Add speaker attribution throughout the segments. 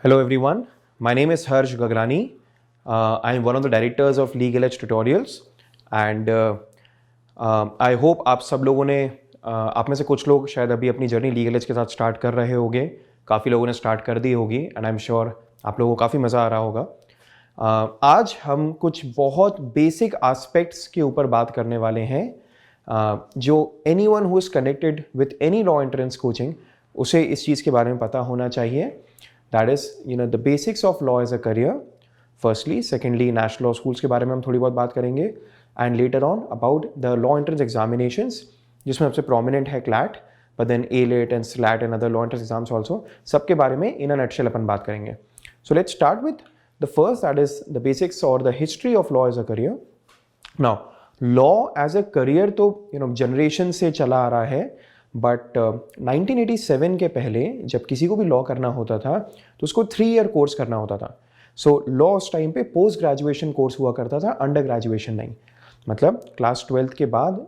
Speaker 1: Hello everyone, my name is Harsh Gagrani. I am one of the directors of Legal Edge Tutorials and I hope आप सब लोगों ने आप में से कुछ लोग शायद अभी अपनी जर्नी लीगल एज के साथ स्टार्ट कर रहे होंगे, काफ़ी लोगों ने स्टार्ट कर दी होगी एंड आई एम श्योर आप लोगों को काफ़ी मज़ा आ रहा होगा। आज हम कुछ बहुत बेसिक एस्पेक्ट्स के ऊपर बात करने वाले हैं जो anyone who is connected with any law entrance coaching उसे इस चीज़ के बारे में पता होना चाहिए। That is, the basics of law as a career. Firstly, secondly, national law schools के बारे में हम थोड़ी बहुत बात करेंगे and later on about the law entrance examinations जिसमें सबसे prominent है CLAT, but then ALET and SLAT and other law entrance exams also. सबके बारे में in a nutshell अपन बात करेंगे. So let's start with the first, that is the basics or the history of law as a career. Now, law as a career तो generation से चला आ रहा है, बट 1987 के पहले जब किसी को भी लॉ करना होता था तो उसको 3 ईयर कोर्स करना होता था। सो लॉ उस टाइम पे पोस्ट ग्रेजुएशन कोर्स हुआ करता था, अंडर ग्रेजुएशन नहीं। मतलब क्लास 12th के बाद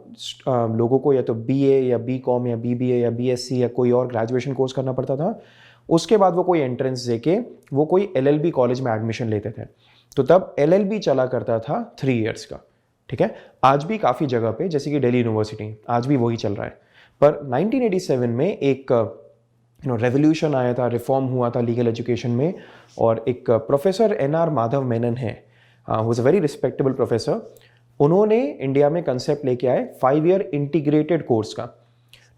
Speaker 1: लोगों को या तो BA या BCom या BBA या BSc या कोई और ग्रेजुएशन कोर्स करना पड़ता था। उसके बाद वो कोई एंट्रेंस दे के वो कोई LLB कॉलेज में एडमिशन लेते थे। तो तब LLB चला करता था 3 ईयर्स का। ठीक है, आज भी काफ़ी जगह पे जैसे कि दिल्ली यूनिवर्सिटी आज भी वही चल रहा है। पर 1987 में एक रेवोल्यूशन आया था, रिफॉर्म हुआ था लीगल एजुकेशन में, और एक प्रोफेसर NR माधव मेनन है, who is a very respectable professor. उन्होंने इंडिया में कंसेप्ट लेके आए 5 ईयर इंटीग्रेटेड कोर्स का।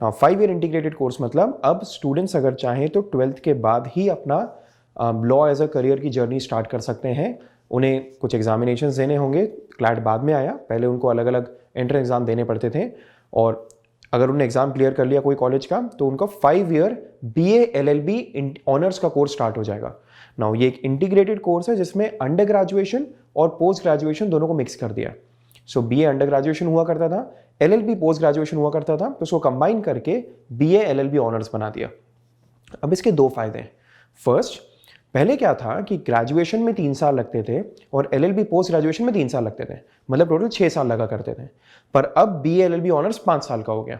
Speaker 1: 5 ईयर इंटीग्रेटेड कोर्स मतलब अब स्टूडेंट्स अगर चाहें तो 12th के बाद ही अपना लॉ एज अ करियर की जर्नी स्टार्ट कर सकते हैं। उन्हें कुछ एग्जामिनेशंस देने होंगे, क्लैट बाद में आया, पहले उनको अलग अलग एंट्रेंस एग्जाम देने पड़ते थे, और अगर उन्होंने एग्जाम क्लियर कर लिया कोई कॉलेज का तो उनका 5 ईयर BA LLB ऑनर्स का कोर्स स्टार्ट हो जाएगा। नाउ ये एक इंटीग्रेटेड कोर्स है जिसमें अंडर ग्रेजुएशन और पोस्ट ग्रेजुएशन दोनों को मिक्स कर दिया। सो BA अंडर ग्रेजुएशन हुआ करता था, LLB पोस्ट ग्रेजुएशन हुआ करता था, तो उसको कंबाइन करके BA LLB ऑनर्स बना दिया। अब इसके 2 फायदे हैं। फर्स्ट, पहले क्या था कि ग्रेजुएशन में 3 साल लगते थे और LLB पोस्ट ग्रेजुएशन में 3 साल लगते थे, मतलब टोटल 6 साल लगा करते थे। पर अब BA LLB ऑनर्स 5 साल का हो गया।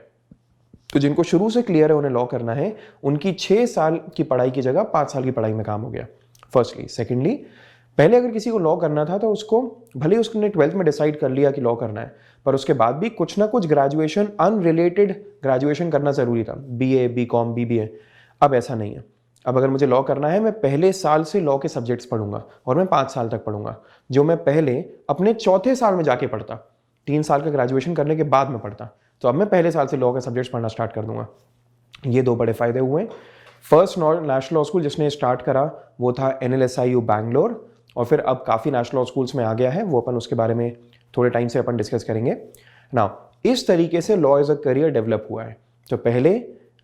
Speaker 1: तो जिनको शुरू से क्लियर है उन्हें लॉ करना है, उनकी 6 साल की पढ़ाई की जगह 5 साल की पढ़ाई में काम हो गया। फर्स्टली। सेकेंडली, पहले अगर किसी को लॉ करना था तो उसको भले ही उसने 12th में डिसाइड कर लिया कि लॉ करना है, पर उसके बाद भी कुछ ना कुछ ग्रेजुएशन, अनरिलेटेड ग्रेजुएशन करना जरूरी था, BA BCom BBA। अब ऐसा नहीं है। अब अगर मुझे लॉ करना है, मैं पहले साल से लॉ के सब्जेक्ट्स पढ़ूंगा और मैं 5 साल तक पढ़ूंगा, जो मैं पहले अपने चौथे साल में जाके पढ़ता, 3 साल का ग्रेजुएशन करने के बाद में पढ़ता। तो अब मैं पहले साल से लॉ के सब्जेक्ट्स पढ़ना स्टार्ट कर दूंगा। ये 2 बड़े फायदे हुए। फर्स्ट नेशनल लॉ स्कूल जिसने स्टार्ट करा वो था NLSIU बैंगलोर, और फिर अब काफ़ी नेशनल लॉ स्कूल्स में आ गया है, वो अपन उसके बारे में थोड़े टाइम से अपन डिस्कस करेंगे। नाउ इस तरीके से law as a career develop हुआ है। तो पहले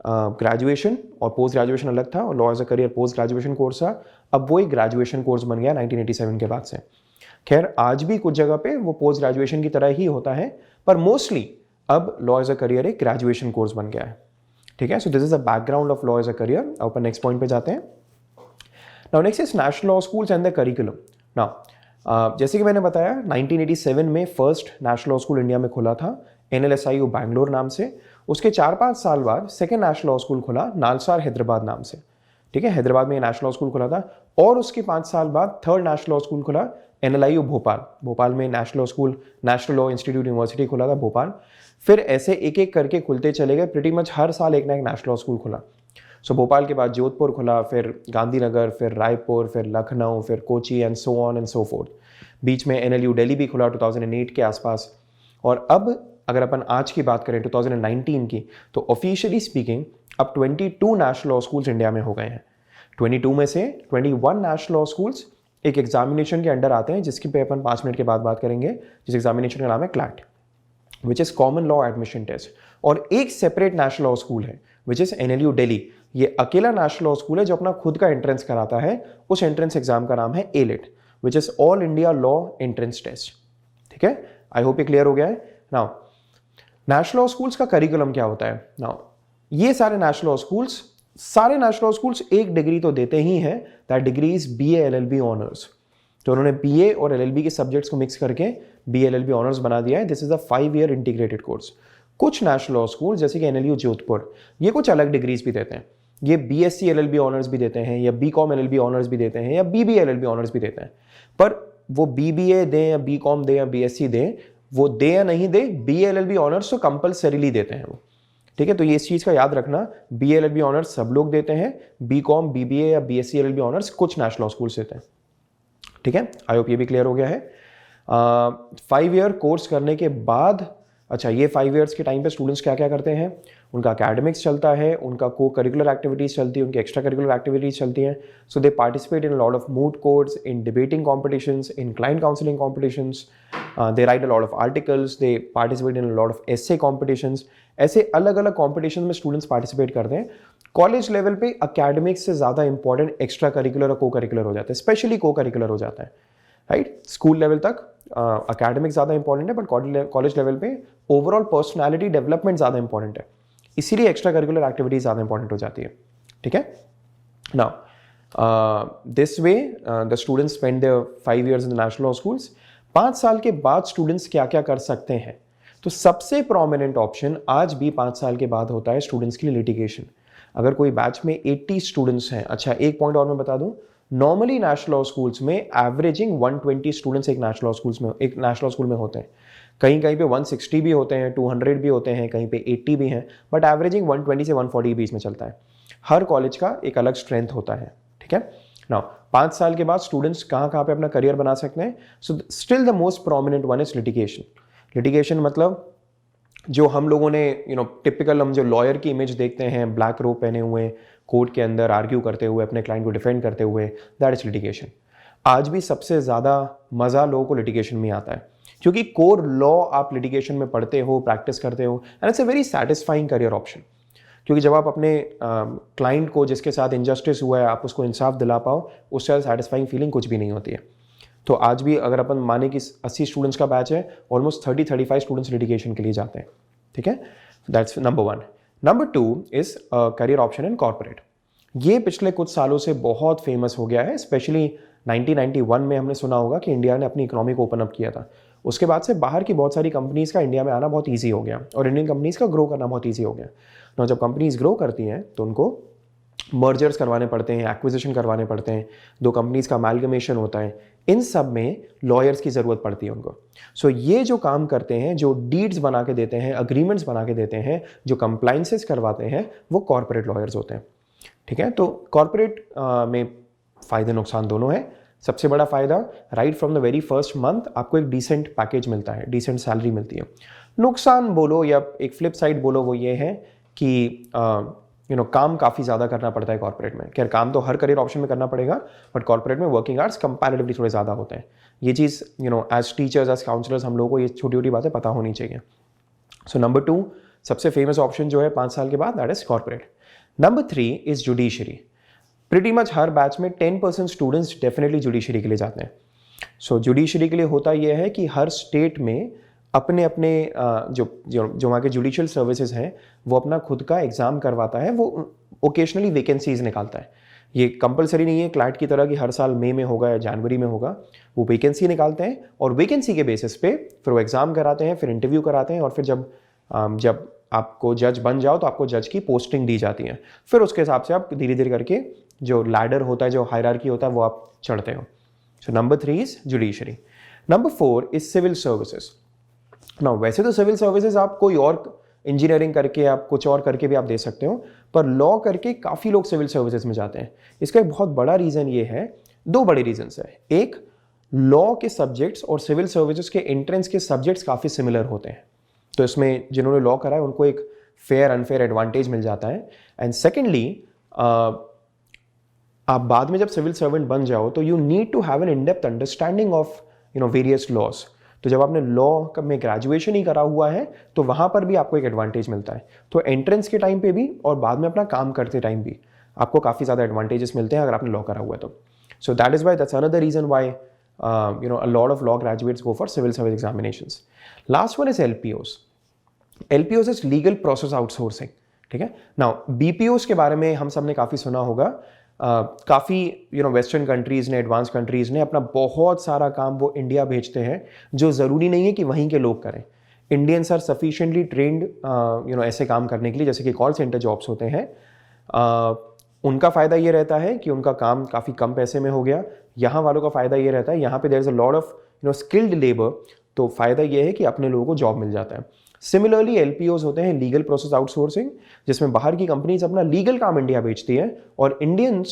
Speaker 1: ग्रेजुएशन और पोस्ट ग्रेजुएशन अलग था, और law as a career post graduation course था। अब वो एक ग्रेजुएशन कोर्स बन गया 1987 के बाद से। खैर आज भी कुछ जगह पे वो पोस्ट ग्रेजुएशन की तरह ही होता है, पर मोस्टली अब लॉ एज अ करियर एक ग्रेजुएशन कोर्स बन गया है। ठीक है, so this is the background of law as a career. अपन नेक्स्ट पॉइंट पे जाते हैं। Now next is national law schools and the curriculum. Now जैसे कि मैंने बताया 1987 में first national law school India में खुला था NLSIU बैंगलोर नाम से। उसके 4-5 साल बाद सेकेंड नेशनल लॉ स्कूल खुला नालसार हैदराबाद नाम से। ठीक है, हैदराबाद में ये नेशनल लॉ स्कूल खुला था, और उसके 5 साल बाद थर्ड नेशनल लॉ स्कूल खुला NLIU भोपाल। भोपाल में national law school, national law institute university खुला था भोपाल। फिर ऐसे एक एक करके खुलते चले गए, प्रीटी मच हर साल एक ना एक नेशनल लॉ स्कूल खुला। सो भोपाल के बाद जोधपुर खुला, फिर गांधीनगर, फिर रायपुर, फिर लखनऊ, फिर Kochi and so on and so forth. बीच में NLU दिल्ली भी खुला 2008 के आसपास। और अब अगर अपन आज की बात करें 2019 की, तो ऑफिशियली स्पीकिंग अब 22 नेशनल लॉ स्कूल्स इंडिया में हो गए हैं। 22 में से 21 नेशनल लॉ स्कूल्स एक एग्जामिनेशन के अंडर आते हैं, जिसकी पे अपन 5 मिनट के बाद बात करेंगे, जिस एग्जामिनेशन का नाम है CLAT, which is common law admission test. और एक सेपरेट नेशनल लॉ स्कूल है विच इज NLU दिल्ली। ये अकेला नेशनल लॉ स्कूल है जो अपना खुद का एंट्रेंस कराता है। उस एंट्रेंस एग्जाम का नाम है ALET, which is all India law entrance test. ठीक है, आई होप ये क्लियर हो गया है। नाउ नेशनल लॉ स्कूल्स का करिकुलम क्या होता है। नाउ ये सारे नेशनल लॉ स्कूल्स एक डिग्री तो देते ही हैं, that degree is BA LLB honours. तो उन्होंने BA और LLB के सब्जेक्ट्स को मिक्स करके BA LLB ऑनर्स बना दिया है। This is a 5 year integrated course. कुछ नेशनल लॉ स्कूल जैसे कि NLU जोधपुर, ये कुछ अलग डिग्रीज भी देते हैं। ये BSc LLB ऑनर्स भी देते हैं, या BCom LLB ऑनर्स भी देते हैं, या BBA LLB ऑनर्स भी देते हैं। पर वो BBA दें या BCom दें या BSc दें, वो दे या नहीं दे, BA LLB ऑनर्स तो कंपलसरीली देते हैं वो। ठीक है, तो ये इस चीज़ का याद रखना, BA LLB ऑनर्स सब लोग देते हैं, BCom BBA या BSc LLB ऑनर्स कुछ नेशनल लॉ स्कूल्स देते हैं। ठीक है, आई होप ये भी क्लियर हो गया है। 5 ईयर कोर्स करने के बाद, अच्छा ये 5 ईयर्स के टाइम पे स्टूडेंट्स क्या क्या करते हैं, उनका एकेडमिक्स चलता है, उनका को करिकुलर एक्टिविटीज़ चलती है, उनकी एक्स्ट्रा करिकुलर एक्टिविटीज़ चलती हैं। So they participate in lot of moot courts, in debating competitions, in client counselling competitions, they write a lot of articles, they participate in lot of essay competitions. ऐसे अलग अलग competition में students participate करते हैं। College level पे academics से ज़्यादा important extra curricular और को करिकुलर हो जाता है, स्पेशली को करिकुलर हो जाता है, राइट। स्कूल लेवल तक अकेडमिक्स ज़्यादा इंपॉर्टेंट है, बट कॉलेज लेवल पे ओवरऑल पर्सनालिटी डेवलपमेंट ज़्यादा इंपॉर्टेंट है, इसीलिए एक्स्ट्रा करिकुलर एक्टिविटीज ज़्यादा इंपॉर्टेंट हो जाती है। ठीक है, now this way the students spend their 5 years in the national law schools. 5 साल के बाद स्टूडेंट्स क्या क्या कर सकते हैं, तो सबसे प्रोमिनेंट ऑप्शन आज भी 5 साल के बाद होता है स्टूडेंट्स के लिए लिटिगेशन। अगर कोई बैच में 80 स्टूडेंट्स हैं, अच्छा एक पॉइंट और मैं बता दूं, नॉर्मली नेशनल लॉ स्कूल्स में एवरेजिंग 120 स्टूडेंट्स एक नेशनल लॉ स्कूल में होते हैं। कहीं कहीं पे 160 भी होते हैं, 200 भी होते हैं, कहीं पे 80 भी हैं, बट एवरेजिंग 120 से 140 बीच में चलता है। हर कॉलेज का एक अलग स्ट्रेंथ होता है। ठीक है, नाउ 5 साल के बाद स्टूडेंट्स कहाँ कहाँ पे अपना करियर बना सकते हैं। So still the most prominent one is litigation. Litigation मतलब जो हम लोगों ने टिपिकल हम जो लॉयर की इमेज देखते हैं, ब्लैक रोब पहने हुए कोर्ट के अंदर आर्ग्यू करते हुए, अपने क्लाइंट को डिफेंड करते हुए, दैट इज लिटिगेशन। आज भी सबसे ज़्यादा मज़ा लोगों को लिटिगेशन में आता है, क्योंकि कोर लॉ आप लिटिगेशन में पढ़ते हो, प्रैक्टिस करते हो, and it's a very satisfying career option. क्योंकि जब आप अपने क्लाइंट को, जिसके साथ इंजस्टिस हुआ है, आप उसको इंसाफ दिला पाओ, उससे सेटिस्फाइंग फीलिंग कुछ भी नहीं होती है। तो आज भी अगर अपन माने कि 80 स्टूडेंट्स का बैच है, ऑलमोस्ट 30-35 स्टूडेंट्स लिटिगेशन के लिए जाते हैं। ठीक है, that's number 1। Number 2 is career option in corporate. ये पिछले कुछ सालों से बहुत फेमस हो गया है, स्पेशली 1991 में हमने सुना होगा कि इंडिया ने अपनी इकोनॉमी को ओपन अप किया था। उसके बाद से बाहर की बहुत सारी कंपनीज़ का इंडिया में आना बहुत ईजी हो गया, और इंडियन कंपनीज़ का ग्रो करना बहुत ईजी हो गया। ना जब कंपनीज़ ग्रो करती हैं तो उनको मर्जर्स करवाने पड़ते हैं, एक्विजिशन करवाने पड़ते हैं, 2 कंपनीज़ का अमैल्गमेशन होता है, इन सब में लॉयर्स की ज़रूरत पड़ती है उनको। सो ये जो काम करते हैं, जो डीड्स बना के देते हैं, अग्रीमेंट्स बना के देते हैं, जो कंप्लाइंसेस करवाते हैं, वो कॉर्पोरेट लॉयर्स होते हैं। ठीक है, तो कॉर्पोरेट में फ़ायदे नुकसान दोनों हैं। सबसे बड़ा फ़ायदा, right from the very first month आपको एक डिसेंट पैकेज मिलता है, डिसेंट सैलरी मिलती है। नुकसान बोलो या एक फ्लिप साइड बोलो, वो ये है कि काम काफ़ी ज़्यादा करना पड़ता है कॉर्पोरेट में। खैर काम तो हर करियर ऑप्शन में करना पड़ेगा, बट कॉर्पोरेट में वर्किंग आवर्स कंपैरेटिवली थोड़े ज़्यादा होते हैं। ये चीज़ एज टीचर्स, एज काउंसलर्स हम लोगों को ये छोटी छोटी बातें पता होनी चाहिए। सो नंबर 2 सबसे फेमस ऑप्शन जो है 5 साल के बाद, that is corporate. Number 3 is judiciary. Pretty much her batch में 10% स्टूडेंट्स डेफिनेटली जुडिशरी के लिए जाते हैं। सो जुडिशरी के लिए होता यह है कि हर स्टेट में अपने अपने जो वहाँ के जुडिशियल सर्विसेज हैं, वो अपना खुद का एग्ज़ाम करवाता है, वो ओकेजनली वैकेंसीज निकालता है। ये कंपलसरी नहीं है क्लैट की तरह कि हर साल मई में होगा या जनवरी में होगा। वो वैकेंसी निकालते हैं और वैकेंसी के बेसिस पे फिर वो एग्ज़ाम कराते हैं, फिर इंटरव्यू कराते हैं, और फिर जब आपको जज बन जाओ तो आपको जज की पोस्टिंग दी जाती है। फिर उसके हिसाब से आप धीरे धीरे करके जो लैडर होता है, जो हायरार्की होता है, वो आप चढ़ते हो। So number 3 is judiciary. Number 4 is civil services. ना वैसे तो सिविल सर्विसेज आप कोई और इंजीनियरिंग करके, आप कुछ और करके भी आप दे सकते हो, पर लॉ करके काफ़ी लोग सिविल सर्विसेज में जाते हैं। इसका एक बहुत बड़ा रीज़न ये है, 2 बड़े रीजन्स है। एक, लॉ के सब्जेक्ट्स और सिविल सर्विसेज के एंट्रेंस के सब्जेक्ट्स काफ़ी सिमिलर होते हैं, तो इसमें जिन्होंने लॉ करा है उनको एक फेयर अनफेयर एडवांटेज मिल जाता है। एंड सेकेंडली, आप बाद में जब सिविल सर्वेंट बन जाओ तो you need to have an in depth understanding of various laws. तो जब आपने लॉ में ग्रेजुएशन ही करा हुआ है तो वहाँ पर भी आपको एक एडवांटेज मिलता है। तो एंट्रेंस के टाइम पे भी और बाद में अपना काम करते टाइम भी आपको काफ़ी ज़्यादा एडवांटेजेस मिलते हैं अगर आपने लॉ करा हुआ है तो। So that is why, that's another reason why a lot of law graduates go for civil service examinations. Last one is LPOs. LPOs is legal process outsourcing. ठीक है, नाउ BPOs के बारे में हम सब ने काफ़ी सुना होगा। काफ़ी वेस्टर्न कंट्रीज़ ने, एडवांस कंट्रीज़ ने अपना बहुत सारा काम वो इंडिया भेजते हैं, जो ज़रूरी नहीं है कि वहीं के लोग करें। इंडियंस आर सफिशिएंटली ट्रेंड ऐसे काम करने के लिए, जैसे कि कॉल सेंटर जॉब्स होते हैं। उनका फ़ायदा ये रहता है कि उनका काम काफ़ी कम पैसे में हो गया। यहाँ वालों का फ़ायदा ये रहता है, यहाँ पे there is a lot of skilled labour, तो फ़ायदा ये है कि अपने लोगों को जॉब मिल जाता है। सिमिलरली एलपीओज होते हैं, लीगल प्रोसेस आउटसोर्सिंग, जिसमें बाहर की कंपनीज अपना लीगल काम इंडिया बेचती है और इंडियन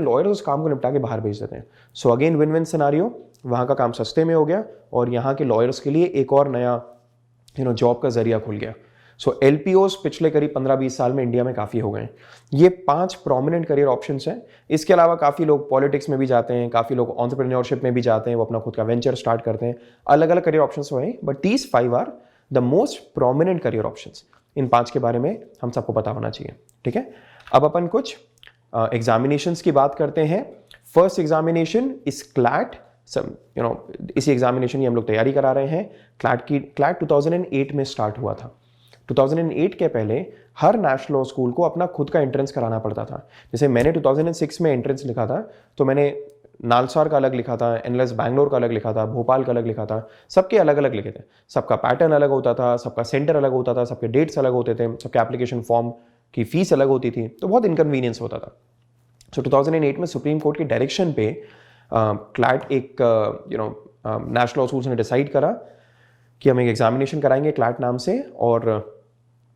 Speaker 1: लॉयर्स उस काम को निपटा के बाहर भेज देते हैं। So again win win scenario, वहाँ का काम सस्ते में हो गया और यहाँ के लॉयर्स के लिए एक और नया जॉब का जरिया खुल गया। सो एलपीओज पिछले करीब 15-20 साल में इंडिया में काफ़ी हो गए। ये 5 प्रोमिनेंट करियर ऑप्शंस हैं। इसके अलावा काफ़ी लोग पॉलिटिक्स में भी जाते हैं, काफ़ी लोग एंटरप्रेन्योरशिप में भी जाते हैं, वो अपना खुद का वेंचर स्टार्ट करते हैं। अलग अलग करियर ऑप्शंस हैं, but these 5 are the most prominent career options. इन 5 के बारे में हम सबको पता होना चाहिए, ठीक है। अब अपन कुछ एग्जामिनेशंस की बात करते हैं। फर्स्ट एग्जामिनेशन इज क्लैट, इसी एग्जामिनेशन की हम लोग तैयारी करा रहे हैं। क्लैट 2008 में स्टार्ट हुआ था। 2008 के पहले हर नेशनल लॉ स्कूल को अपना खुद का एंट्रेंस कराना पड़ता था। जैसे मैंने 2006 में एंट्रेंस लिखा था, तो मैंने नालसार का अलग लिखा था, एनएलएस बैंगलोर का अलग लिखा था, भोपाल का अलग लिखा था, सबके अलग अलग लिखे थे। सबका पैटर्न अलग होता था, सबका सेंटर अलग होता था, सबके डेट्स अलग होते थे, सबके एप्लीकेशन फॉर्म की फीस अलग होती थी, तो बहुत इनकन्वीनियंस होता था। सो 2008 में सुप्रीम कोर्ट की डायरेक्शन पे क्लैट एक नेशनल लॉ स्कूल्स ने डिसाइड करा कि हम एक एग्जामिनेशन कराएंगे क्लैट नाम से, और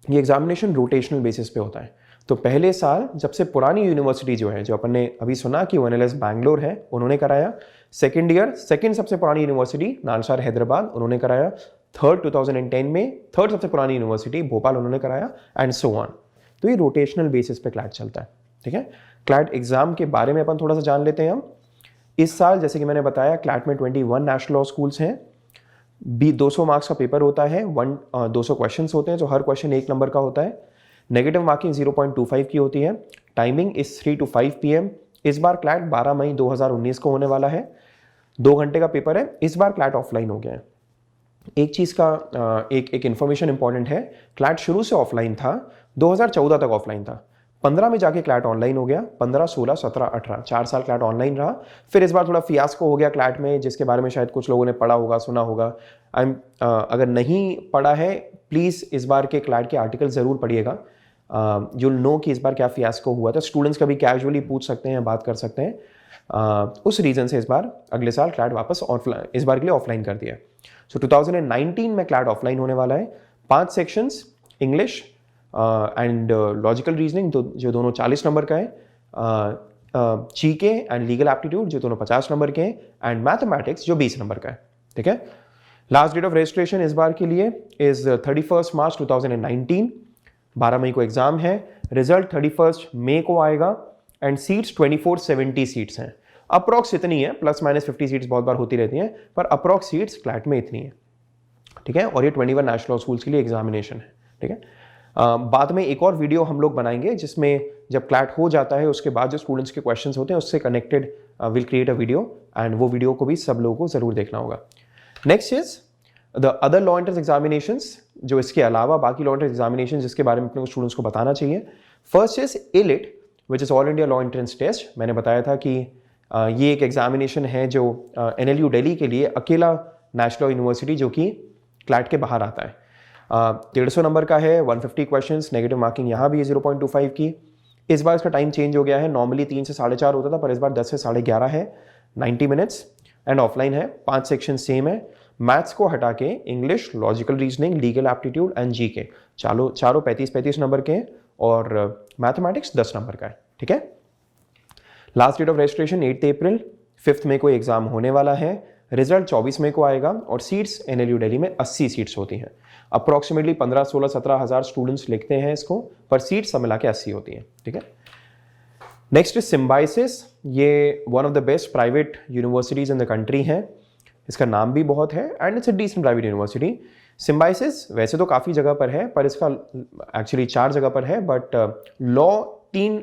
Speaker 1: ये एग्जामिनेशन रोटेशनल बेसिस पे होता है। तो पहले साल जब से पुरानी यूनिवर्सिटी जो है, जो अपन ने अभी सुना कि एनएलएस बैंगलोर है, उन्होंने कराया। सेकेंड ईयर सेकेंड सबसे पुरानी यूनिवर्सिटी नालसार हैदराबाद, उन्होंने कराया। थर्ड 2010 में थर्ड सबसे पुरानी यूनिवर्सिटी भोपाल, उन्होंने कराया, एंड सो ऑन। तो ये रोटेशनल बेसिस पे क्लैट चलता है, ठीक है। क्लैट एग्जाम के बारे में अपन थोड़ा सा जान लेते हैं हम। इस साल जैसे कि मैंने बताया, क्लैट में 21 नेशनल लॉ स्कूल्स हैं। 200 मार्क्स का पेपर होता है, 200 क्वेश्चंस होते हैं, जो हर क्वेश्चन 1 नंबर का होता है। नेगेटिव मार्किंग 0.25 की होती है। Timing is 3 to 5 PM। इस बार क्लैट 12 मई 2019 को होने वाला है। 2 घंटे का पेपर है। इस बार क्लैट ऑफलाइन हो गया है। एक चीज़ का एक इन्फॉर्मेशन इंपॉर्टेंट है, क्लैट शुरू से ऑफलाइन था, 2014 तक ऑफलाइन था। 15 में जाके क्लैट ऑनलाइन हो गया। 15, 16, 17, 18 4 साल क्लैट ऑनलाइन रहा। फिर इस बार थोड़ा फियास्को हो गया क्लैट में, जिसके बारे में शायद कुछ लोगों ने पढ़ा होगा, सुना होगा। अगर नहीं पढ़ा है, प्लीज़ इस बार के क्लैट के आर्टिकल ज़रूर पढ़िएगा। यूल नो कि इस बार क्या फियास्को हुआ था। स्टूडेंट्स कभी कैजुअली पूछ सकते हैं, बात कर सकते हैं। उस रीज़न से इस बार अगले साल क्लैट वापस ऑफलाइन, इस बार के लिए ऑफलाइन कर दिया। सो 2019 में क्लैट ऑफलाइन होने वाला है। 5 sections, English and logical reasoning, जो दोनों 40 नंबर का है, जीके एंड लीगल एप्टीट्यूड, जो दोनों 50 नंबर के हैं, एंड मैथमेटिक्स, जो 20 नंबर का है, ठीक है। लास्ट डेट ऑफ रजिस्ट्रेशन इस बार के लिए इज 31 मार्च 2019। 12 मई को एग्जाम है। रिजल्ट 31 मई को आएगा, एंड सीट्स 2470 सीट्स हैं। अप्रॉक्स इतनी है, प्लस माइनस 50 सीट्स बहुत बार होती रहती हैं, पर अप्रॉक्स सीट्स क्लैट में इतनी है, ठीक है। और ये 21 नेशनल लॉ स्कूल्स के लिए एग्जामिनेशन है, ठीक है। बाद में एक और वीडियो हम लोग बनाएंगे, जिसमें जब क्लैट हो जाता है उसके बाद जो स्टूडेंट्स के क्वेश्चंस होते हैं उससे connected will create a video, and वो वीडियो को भी सब लोगों को जरूर देखना होगा। Next is the other law entrance examinations, जो इसके अलावा बाकी लॉ एंट्रेंस एग्जामिनेशन जिसके बारे में अपने स्टूडेंट्स को बताना चाहिए। First is AILET, which is all India law entrance test. मैंने बताया था कि ये एक एग्जामिनेशन है जो NLU दिल्ली के लिए अकेला नेशनल यूनिवर्सिटी जो कि क्लैट के बाहर आता है। 150 नंबर का है, 150 क्वेश्चंस, नेगेटिव मार्किंग यहाँ भी है 0.25 की। इस बार इसका टाइम चेंज हो गया है, नॉर्मली 3 से 4:30 होता था, पर इस बार 10 से 11:30 है, 90 मिनट्स, एंड ऑफलाइन है। 5 सेक्शन सेम है। मैथ्स को हटा के English, logical reasoning, legal aptitude and GK चारों 35-35 नंबर के हैं, और मैथमेटिक्स 10 नंबर का है, ठीक है। लास्ट डेट ऑफ रजिस्ट्रेशन 8 अप्रैल। 5 मई को एग्जाम होने वाला है। रिजल्ट 24 मई को आएगा, और सीट्स NLU दिल्ली में 80 सीट्स होती हैं। अप्रॉक्सीमेटली 15, 16, 17 हज़ार स्टूडेंट्स लिखते हैं इसको, पर सीट्स सब मिला के 80 होती हैं, ठीक है। Next is Symbiosis. ये one of the best private universities in the country है। इसका नाम भी बहुत है, and it's a decent private university. Symbiosis वैसे तो काफ़ी जगह पर है, पर इसका एक्चुअली 4 जगह पर है, बट लॉ 3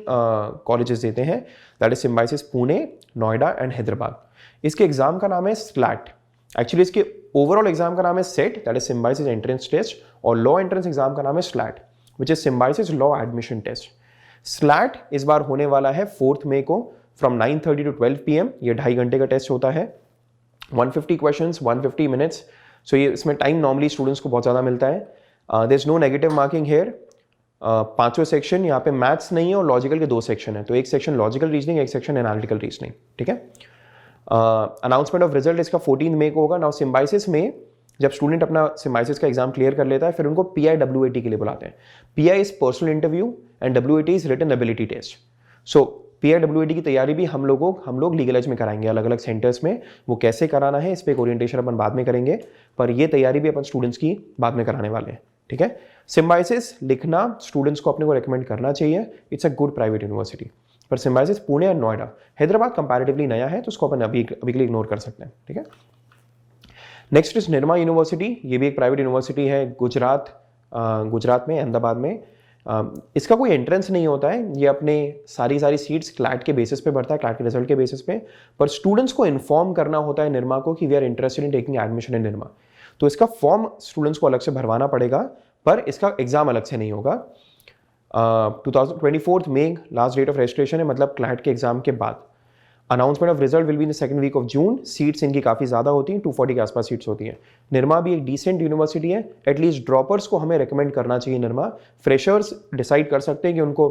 Speaker 1: कॉलेजेस देते हैं, that is Symbiosis Pune, Noida and Hyderabad. इसके एग्जाम का नाम है स्लैट। एक्चुअली इसके ओवरऑल एग्जाम का नाम है SET, that is Symbiosis entrance test, और लॉ एंट्रेंस एग्जाम का नाम है SLAT, which is Symbiosis law admission test. SLAT इस बार होने वाला है 4 मई को, फ्रॉम 9:30 to 12 PM। ये 2.5 घंटे का टेस्ट होता है। 150 क्वेश्चंस, 150 मिनट्स। सो ये इसमें टाइम नॉर्मली स्टूडेंट्स को बहुत ज़्यादा मिलता है। There is no negative marking here. पांचों सेक्शन यहाँ पे मैथ्स नहीं है और लॉजिकल के 2 सेक्शन है, तो एक सेक्शन लॉजिकल रीजनिंग, एक सेक्शन एनालिटिकल रीजनिंग, ठीक है। अनाउंसमेंट ऑफ रिजल्ट इसका 14 मई को होगा। नाउ सिम्बाइसिस में जब स्टूडेंट अपना सिम्बाइसिस का एग्जाम क्लियर कर लेता है फिर उनको PIWAT के लिए बुलाते हैं। PI is personal interview and WAT is written ability test. So PIWAT की तैयारी भी हम लोग लीगल एज में कराएंगे अलग अलग सेंटर्स में। वो कैसे कराना है इस पर ओरिएंटेशन अपन बाद में करेंगे, पर ये तैयारी भी अपन स्टूडेंट्स की बाद में कराने वाले हैं, ठीक है। सिम्बाइसिस लिखना स्टूडेंट्स को अपने को रिकमेंड करना चाहिए, it's a good private university. पर सिम्बाइसिस पुणे और नोएडा, हैदराबाद कंपैरेटिवली नया है तो उसको अपन अभी के लिए इग्नोर कर सकते हैं, ठीक है। नेक्स्ट इज निर्मा यूनिवर्सिटी, ये भी एक प्राइवेट यूनिवर्सिटी है गुजरात में, अहमदाबाद में। इसका कोई एंट्रेंस नहीं होता है, ये अपने सारी सीट्स क्लैट के बेसिस पे भरता है, क्लैट के रिजल्ट के बेसिस पे। पर स्टूडेंट्स को इन्फॉर्म करना होता है निर्मा को कि we are interested in taking admission in Nirma, तो इसका फॉर्म स्टूडेंट्स को अलग से भरवाना पड़ेगा, पर इसका एग्जाम अलग से नहीं होगा। 2024 में लास्ट डेट ऑफ रजिस्ट्रेशन है, मतलब क्लैट के एग्जाम के बाद। Announcement of result will be in the second week of June. Seats इनकी काफ़ी ज़्यादा होती हैं, 240 के आसपास सीट्स होती हैं। निर्मा भी एक डिसेंट यूनिवर्सिटी है, एटलीस्ट ड्रॉपर्स को हमें रिकमेंड करना चाहिए निर्मा। फ्रेशर्स डिसाइड कर सकते हैं कि उनको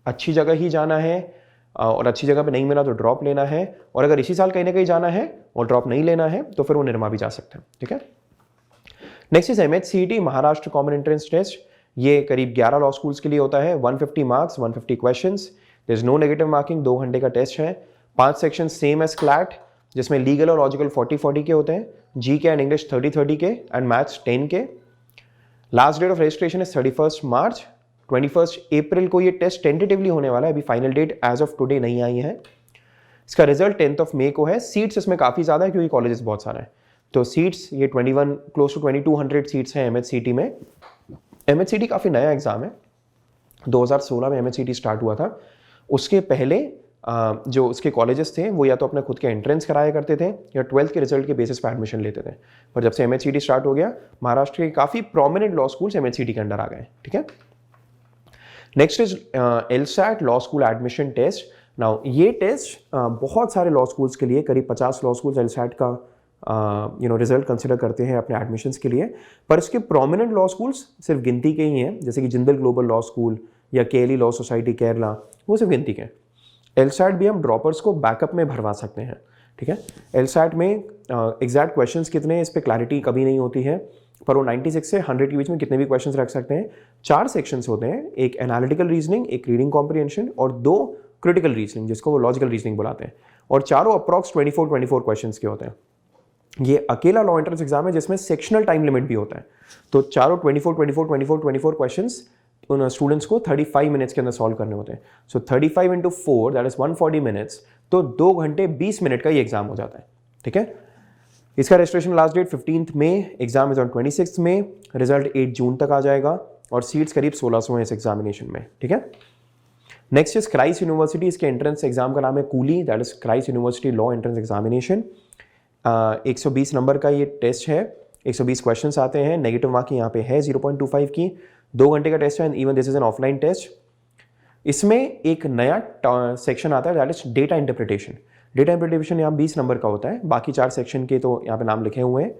Speaker 1: अच्छी जगह ही जाना है और अच्छी जगह पे नहीं मिला तो ड्रॉप लेना है, और अगर इसी साल कहीं ना कहीं जाना है और ड्रॉप नहीं लेना है तो फिर वो निर्मा भी जा सकते हैं, ठीक है। Next is MHCET, Maharashtra common entrance test. ये करीब 11 लॉ स्कूल्स के लिए होता है, 150 marks, 150 questions, there is no negative marking, 2 घंटे का टेस्ट है। 5 सेक्शन सेम एज क्लैट, जिसमें लीगल और लॉजिकल 40-40 के होते हैं, GK एंड इंग्लिश 30-30 के, एंड मैथ्स 10 के। लास्ट डेट ऑफ रजिस्ट्रेशन है 31 मार्च। 21 अप्रैल को ये टेस्ट टेंटेटिवली होने वाला है, अभी final date as of today नहीं आई है। इसका रिजल्ट 10 मई को है। सीट्स इसमें काफ़ी ज़्यादा है क्योंकि कॉलेजेस बहुत सारे हैं, तो सीट्स ये 21 क्लोज टू 2200 सीट्स हैं MHCET में। MHCET काफ़ी नया एग्जाम है, 2016 में MHCET स्टार्ट हुआ था। उसके पहले जो उसके कॉलेजेस थे वो या तो अपने खुद के एंट्रेंस कराया करते थे या 12th के रिजल्ट के बेसिस पे एडमिशन लेते थे, पर जब से MHCET स्टार्ट हो गया महाराष्ट्र के काफ़ी प्रोमिनेंट लॉ स्कूल्स MHCET के अंडर आ गए, ठीक है। Next is LSAT law school admission test. Now ये टेस्ट बहुत सारे लॉ स्कूल्स के लिए, करीब 50 लॉ स्कूल्स LSAT का रिजल्ट कंसिडर करते हैं अपने एडमिशन्स के लिए, पर इसके प्रोमिनेंट लॉ स्कूल्स सिर्फ गिनती के ही हैं, जैसे कि जिंदल ग्लोबल लॉ स्कूल या KLE लॉ सोसाइटी केरला, वो सिर्फ गिनती के। LSAT भी हम ड्रॉपर्स को बैकअप में भरवा सकते हैं, ठीक है। LSAT में एग्जैक्ट क्वेश्चंस कितने हैं इस पर क्लैरिटी कभी नहीं होती है, पर वो 96 से 100 के बीच में कितने भी क्वेश्चंस रख सकते हैं। 4 सेक्शंस होते हैं, एक एनालिटिकल रीजनिंग, एक रीडिंग कॉम्प्रिहेंशन और 2 क्रिटिकल रीजनिंग, जिसको वो लॉजिकल रीजनिंग बुलाते हैं, और चारों अप्रॉक्स 24 क्वेश्चंस के होते हैं। ये अकेला लॉ एंट्रेंस एग्जाम है जिसमें सेक्शनल टाइम लिमिट भी होता है, तो चारों 24 क्वेश्चंस उन स्टूडेंट्स को 35 मिनट्स के अंदर सॉल्व करने होते हैं। सो 35 × 4 दैट इज 140 मिनट्स, तो 2 घंटे 20 मिनट का ये एग्जाम हो जाता है, ठीक है। इसका रजिस्ट्रेशन लास्ट डेट 15 मई, एग्जाम इज ऑन 26 मई, रिजल्ट 8 जून तक आ जाएगा, और सीट्स करीब 1600 हैं इस एग्जामिनेशन में, ठीक है। नेक्स्ट इज क्राइस्ट यूनिवर्सिटी, इसके एंट्रेंस एग्जाम का नाम है coolie, that is Christ university law entrance examination. 120 number का ये टेस्ट है, 120 क्वेश्चंस आते हैं, नेगेटिव मार्किंग यहाँ पे है 0.25 की, 2 घंटे का टेस्ट है, and even this is an offline test. इसमें एक नया सेक्शन आता है that is data interpretation. Data interpretation यहाँ 20 नंबर का होता है, बाकी 4 सेक्शन के तो यहाँ पे नाम लिखे हुए हैं।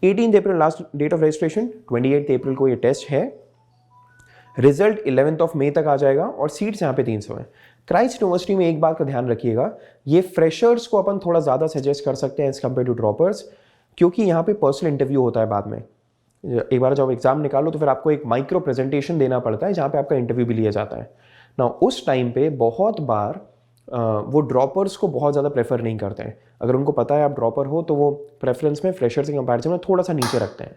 Speaker 1: 18 अप्रैल लास्ट डेट ऑफ रजिस्ट्रेशन, 28 अप्रैल को ये टेस्ट है, रिजल्ट 11 मई तक आ जाएगा, और सीट्स यहाँ पे 300 हैं। क्राइस्ट यूनिवर्सिटी में एक बात का ध्यान रखिएगा, ये फ्रेशर्स को अपन थोड़ा ज़्यादा सजेस्ट कर सकते हैं एज कम्पेयर टू ड्रॉपर्स, क्योंकि यहाँ पे पर्सनल इंटरव्यू होता है बाद में। एक बार जब एग्जाम निकालो तो फिर आपको एक माइक्रो प्रेजेंटेशन देना पड़ता है जहाँ पे आपका इंटरव्यू भी लिया जाता है ना। उस टाइम पे बहुत बार वो ड्रॉपर्स को बहुत ज़्यादा प्रेफर नहीं करते हैं। अगर उनको पता है आप ड्रॉपर हो तो वो प्रेफरेंस में फ्रेशर्स के कंपैरिजन में थोड़ा सा नीचे रखते हैं,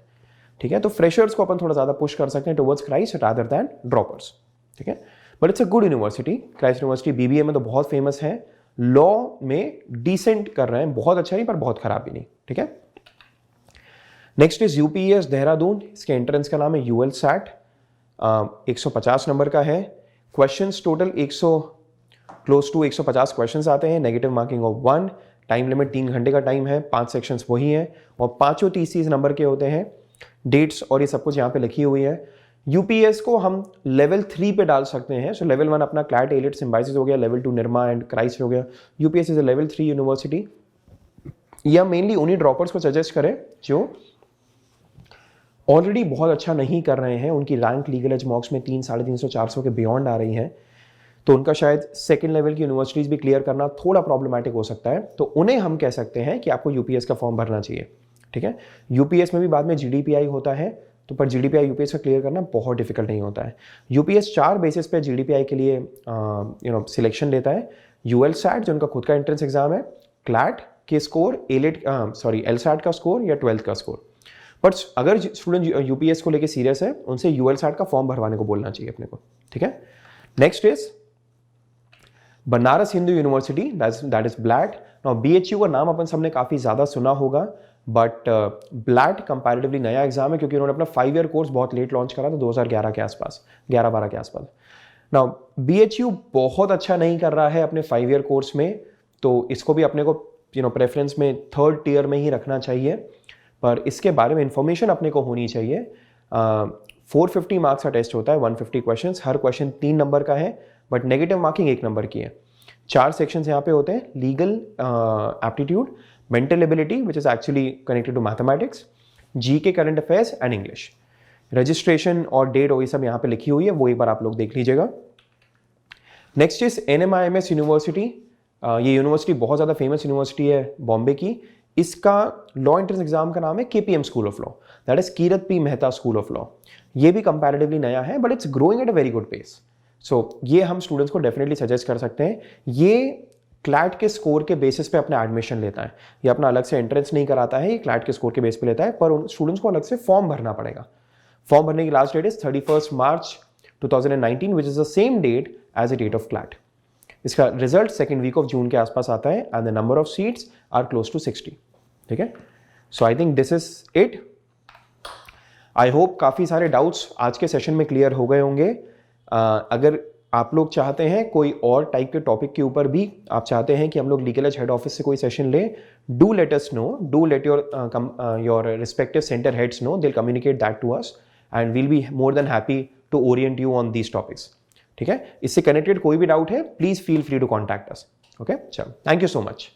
Speaker 1: ठीक है। तो फ्रेशर्स को अपन थोड़ा ज़्यादा पुश कर सकते हैं towards Christ rather than droppers, ठीक है। But it's a good university, Christ university. BBA में तो बहुत फेमस है, लॉ में डिसेंट कर रहे हैं, बहुत अच्छा नहीं पर बहुत खराब भी नहीं, ठीक है। नेक्स्ट इज UPES देहरादून, इसके एंट्रेंस का नाम है ULSAT, 150 नंबर का है। क्वेश्चंस टोटल 150 क्वेश्चंस आते हैं, negative marking of 1, time limit 3 घंटे का टाइम है, 5 सेक्शंस वही हैं, और पांचों 30 नंबर के होते हैं। डेट्स और ये सब कुछ यहाँ पे लिखी हुई है। UPS को हम लेवल 3 पे डाल सकते हैं। सो लेवल 1 अपना क्लैट, एलिट, सिम्बाइसिस हो गया, लेवल 2 निर्मा एंड क्राइस्ट हो गया। UPS is a level 3 university. यह मेनली उन्हीं ड्रॉपर्स को सजेस्ट करें जो ऑलरेडी बहुत अच्छा नहीं कर रहे हैं, उनकी रैंक लीगल एज मॉक्स में 300, 350, 400 के बियॉन्ड आ रही हैं, तो उनका शायद सेकंड लेवल की यूनिवर्सिटीज़ भी क्लियर करना थोड़ा प्रॉब्लमेटिक हो सकता है। तो उन्हें हम कह सकते हैं कि आपको यूपीएस का फॉर्म भरना चाहिए, ठीक है। यूपीएस में भी बाद में जीडीपीआई होता है, तो पर जीडीपीआई यूपीएस का क्लियर करना बहुत डिफिकल्ट नहीं होता है। यूपीएस 4 बेसिस पे जीडीपीआई के लिए सिलेक्शन लेता है। यूएलसैट जो उनका खुद का एंट्रेंस एग्जाम है, क्लैट के स्कोर, एलसैट का स्कोर या 12th का स्कोर। बट अगर स्टूडेंट यूपीएस को लेके सीरियस है, उनसे यूएलसैट का फॉर्म भरवाने को बोलना चाहिए अपने को, ठीक है। Next is Banaras Hindu university, that is BLAT. Now BHU का नाम अपन सबने काफ़ी ज़्यादा सुना होगा, बट ब्लैट कंपैरेटिवली नया एग्जाम है क्योंकि उन्होंने अपना 5 ईयर कोर्स बहुत लेट लॉन्च करा था, 2011 के आसपास, 11-12 के आसपास। नाउ बीएचयू बहुत अच्छा नहीं कर रहा है अपने 5 ईयर कोर्स में, तो इसको भी अपने को प्रेफरेंस में 3rd टियर में ही रखना चाहिए। पर इसके बारे में इंफॉर्मेशन अपने को होनी चाहिए। 450 मार्क्स का टेस्ट होता है, 150 क्वेश्चंस, हर क्वेश्चन 3 नंबर का है, बट नेगेटिव मार्किंग 1 नंबर की है। 4 सेक्शंस यहाँ पे होते हैं, legal aptitude, mental ability which is actually connected to mathematics, GK, current affairs and English. Registration और डेट और ये सब यहाँ पे लिखी हुई है, वो एक बार आप लोग देख लीजिएगा। Next is NMIMS university. ये यूनिवर्सिटी बहुत ज़्यादा फेमस यूनिवर्सिटी है बॉम्बे की। इसका लॉ एंट्रेंस एग्जाम का नाम है KPM school of law, that is Kirat P Mehta school of law. ये भी कंपैरेटिवली नया है, but it's growing at a very good pace. So ये हम स्टूडेंट्स को डेफिनेटली सजेस्ट कर सकते हैं। ये क्लैट के स्कोर के बेसिस पे अपना एडमिशन लेता है, ये अपना अलग से एंट्रेंस नहीं कराता है, ये क्लैट के स्कोर के बेस पे लेता है, पर उन स्टूडेंट्स को अलग से फॉर्म भरना पड़ेगा। फॉर्म भरने की last date is 31 March 2019, which is the same date as the date of CLAT. इसका result 2nd week of June के आसपास आता है and the number of seats are close to 60, ठीक है। So I think this is it. I hope काफ़ी सारे doubts आज के सेशन में क्लियर हो गए होंगे। अगर आप लोग चाहते हैं कोई और टाइप के टॉपिक के ऊपर भी आप चाहते हैं कि हम लोग लीगल एज हेड ऑफिस से कोई सेशन लें, do let us know, do let your respective centre heads know, they communicate that to us and we'll be more than happy to orient you on these topics, ठीक है। इससे connected कोई भी doubt है, please feel free to contact us, okay. चलो, thank you so much.